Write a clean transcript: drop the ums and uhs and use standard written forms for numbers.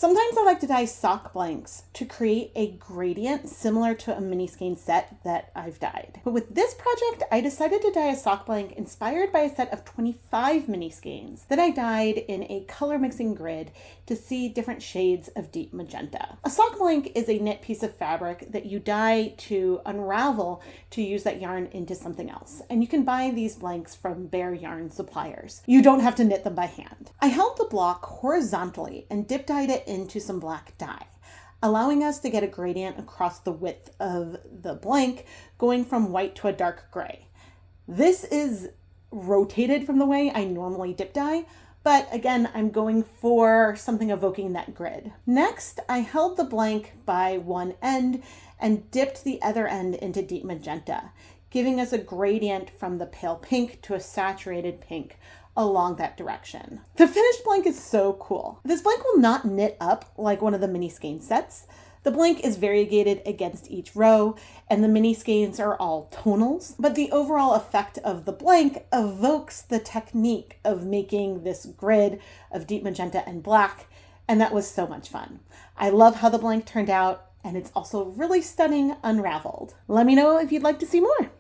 Sometimes I like to dye sock blanks to create a gradient similar to a mini skein set that I've dyed. But with this project, I decided to dye a sock blank inspired by a set of 25 mini skeins that I dyed in a color mixing grid to see different shades of deep magenta. A sock blank is a knit piece of fabric that you dye to unravel to use that yarn into something else. And you can buy these blanks from bare yarn suppliers. You don't have to knit them by hand. I held the block horizontally and dip dyed it into some black dye, allowing us to get a gradient across the width of the blank, going from white to a dark gray. This is rotated from the way I normally dip dye, but again, I'm going for something evoking that grid. Next, I held the blank by one end and dipped the other end into deep magenta, giving us a gradient from the pale pink to a saturated pink along that direction. The finished blank is so cool. This blank will not knit up like one of the mini skein sets. The blank is variegated against each row, and the mini skeins are all tonals, but the overall effect of the blank evokes the technique of making this grid of deep magenta and black, and that was so much fun. I love how the blank turned out, and it's also really stunning unraveled. Let me know if you'd like to see more.